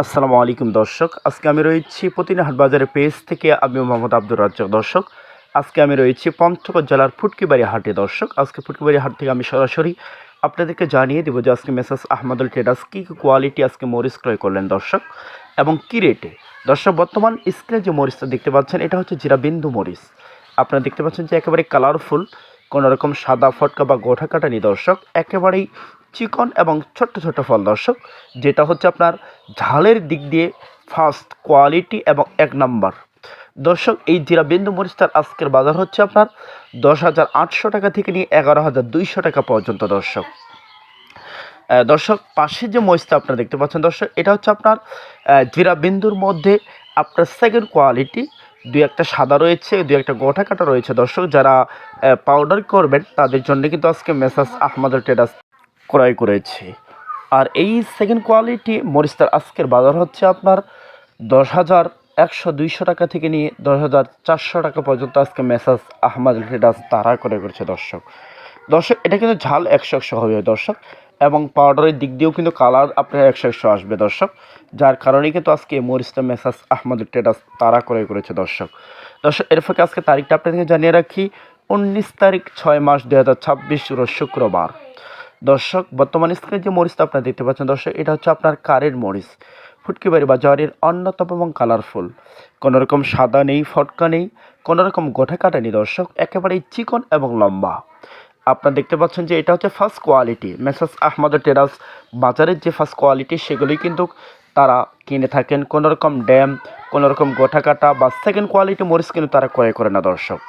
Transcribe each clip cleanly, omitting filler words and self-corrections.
আসসালামু আলাইকুম দর্শক। আজকে আমি রয়েছি প্রতিদিন হাটবাজারের পেজ থেকে। আমি মোহাম্মদ আব্দুর রাজ্জাক দর্শক। আজকে আমি রয়েছি পঞ্চগড় জেলার ফুটকিবাড়ি হাটে দর্শক। আজকে ফুটকিবাড়ি হাট থেকে আমি সরাসরি আপনাদেরকে জানিয়ে দেবো যে আজকে মেসার্স আহমদুল ট্রেডার্স কী কী কোয়ালিটি আজকে মরিচ ক্রয় করলেন দর্শক, এবং কী রেটে। দর্শক, বর্তমান স্ক্রিনে যে মরিচটা দেখতে পাচ্ছেন এটা হচ্ছে জিরাবিন্দু মরিচ। আপনারা দেখতে পাচ্ছেন যে একেবারে কালারফুল, কোনো রকম সাদা ফটকা বা গোঠা কাটা নেই দর্শক, একেবারেই চিকন এবং ছোট্ট ছোট্ট ফল দর্শক, যেটা হচ্ছে আপনার ঝালের দিক দিয়ে ফার্স্ট কোয়ালিটি এবং এক নাম্বার দর্শক। এই জিরাবিন্দু মরিচটার আজকের বাজার হচ্ছে আপনার 10,800 টাকা থেকে নিয়ে 11,200 টাকা পর্যন্ত দর্শক। দর্শক, পাশে যে মরিচটা আপনারা দেখতে পাচ্ছেন দর্শক, এটা হচ্ছে আপনার জিরাবিন্দুর মধ্যে আপনার সেকেন্ড কোয়ালিটি। দুই একটা সাদা রয়েছে, দুই একটা গোটা কাটা রয়েছে দর্শক। যারা পাউডার করবেন তাদের জন্য কিন্তু আজকে মেসার্স আহমদুল ট্রেডার্স ক্রয় করেছে। আর এই সেকেন্ড কোয়ালিটি মরিচটার আজকের বাজার হচ্ছে আপনার 10,100-200 টাকা থেকে নিয়ে 10,400 টাকা পর্যন্ত আজকে মেসার্স আহমদুল ট্রেডার্স তারা ক্রয় করেছে দর্শক। দর্শক, এটা কিন্তু ঝাল 100 হবে দর্শক, এবং পাউডারের দিক দিয়েও কিন্তু কালার আপনার 100 আসবে দর্শক। যার কারণে কিন্তু আজকে মরিচটা মেসার্স আহমদুল ট্রেডার্স তারা ক্রয় করেছে দর্শক। দর্শক, এর ফাঁকে আজকে তারিখটা আপনাদেরকে জানিয়ে রাখি, 19 তারিখ 6 মাস 2026 রোজ শুক্রবার। দর্শক, বর্তমান স্ক্রিনে যে মরিচটা আপনারা দেখতে পাচ্ছেন দর্শক, এটা হচ্ছে আপনার কারের মরিচ, ফুটকিবাড়ি বাজারের অন্যতম এবং কালারফুল। কোনো রকম সাদা নেই, ফটকা নেই, কোনো রকম গোটা কাটা নেই দর্শক, একেবারেই চিকন এবং লম্বা। আপনারা দেখতে পাচ্ছেন যে এটা হচ্ছে first quality. Messrs Ahmadul traders বাজারের যে ফার্স্ট কোয়ালিটি সেগুলোই কিন্তু তারা কিনে থাকেন। কোনো রকম ড্যাম, কোনো রকম গোটা কাটা বা সেকেন্ড কোয়ালিটি মরিচ কিন্তু তারা ক্রয় করে না দর্শক।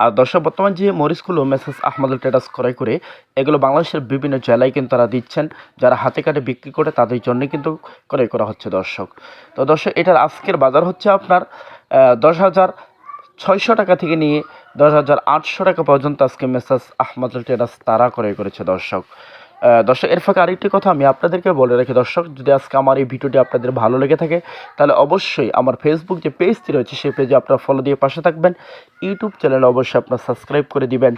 আর দর্শক, বর্তমান যে মরিচগুলো মেসার্স আহমদুল ট্রেডার্স ক্রয় করে, এগুলো বাংলাদেশের বিভিন্ন জেলায় কিন্তু তারা দিচ্ছেন। যারা হাতে কাটে বিক্রি করে তাদের জন্য কিন্তু ক্রয় করা হচ্ছে দর্শক। তো দর্শক, এটার আজকের বাজার হচ্ছে আপনার 10,600 টাকা থেকে নিয়ে 10,800 টাকা পর্যন্ত আজকে মেসার্স আহমদুল ট্রেডার্স তারা ক্রয় করেছে দর্শক। দর্শক, এর ফাঁকে আরেকটি কথা আমি আপনাদেরকে বলে রাখি দর্শক, যদি আজকে আমার এই ভিডিওটি আপনাদের ভালো লেগে থাকে তাহলে অবশ্যই আমার ফেসবুক যে পেজটি রয়েছে সেই পেজে আপনারা ফলো দিয়ে পাশে থাকবেন। ইউটিউব চ্যানেলে অবশ্যই আপনারা সাবস্ক্রাইব করে দিবেন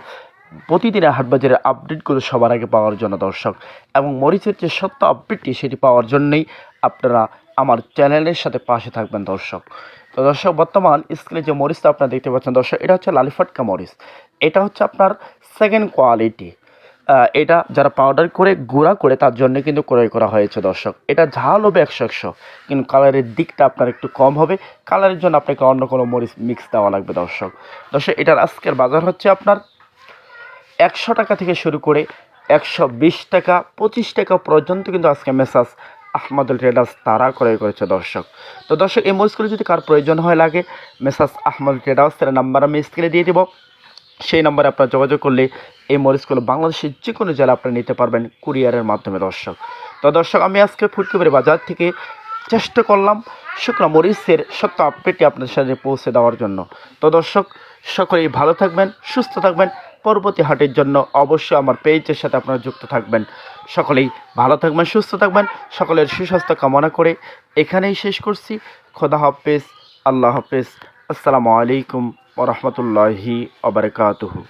প্রতিদিনের হাটবাজারের আপডেটগুলো সবার আগে পাওয়ার জন্য দর্শক, এবং মরিচের যে সত্য আপডেটটি সেটি পাওয়ার জন্যই আপনারা আমার চ্যানেলের সাথে পাশে থাকবেন দর্শক। তো দর্শক, বর্তমান স্ক্রিনে যে মরিচটা আপনারা দেখতে পাচ্ছেন দর্শক, এটা হচ্ছে লালিফটকা মরিচ। এটা হচ্ছে আপনার সেকেন্ড কোয়ালিটি। এটা যারা পাউডার করে গুঁড়া করে তার জন্য কিন্তু ক্রয় করা হয়েছে দর্শক। এটা ঝাল হবে 100, কিন্তু কালারের দিকটা আপনার একটু কম হবে। কালারের জন্য আপনাকে অন্য কোনো মরিচ মিক্স দেওয়া লাগবে দর্শক। দর্শক, এটার আজকের বাজার হচ্ছে আপনার 100 টাকা থেকে শুরু করে 120 টাকা 25 টাকা পর্যন্ত কিন্তু আজকে মেসার্স আহমদুল ট্রেডার্স তারা ক্রয় করেছে দর্শক। তো দর্শক, এই মরিচগুলো যদি কার প্রয়োজন হয় লাগে, মেসার্স আহমদুল ট্রেডার্সের নাম্বার আমি স্ক্রিনে দিয়ে দেবো। সেই নম্বরে আপনারা যোগাযোগ করলে এই মরিচগুলো বাংলাদেশের যে কোনো জেলা আপনারা নিতে পারবেন কুরিয়ারের মাধ্যমে দর্শক। তো দর্শক, আমি আজকে ফুটকিবাড়ি বাজার থেকে চেষ্টা করলাম শুকনো মরিচের সত্য আপডেটটি আপনাদের সাথে পৌঁছে দেওয়ার জন্য। তো দর্শক, সকলেই ভালো থাকবেন, সুস্থ থাকবেন। পরবর্তী হাটের জন্য অবশ্যই আমার পেজের সাথে আপনারা যুক্ত থাকবেন। সকলেই ভালো থাকবেন, সুস্থ থাকবেন। সকলের সুস্বাস্থ্য কামনা করে এখানেই শেষ করছি। খোদা হাফেজ, আল্লাহ হাফেজ, আসসালামু আলাইকুম ওয়া রাহমাতুল্লাহি ওয়া বারাকাতুহু।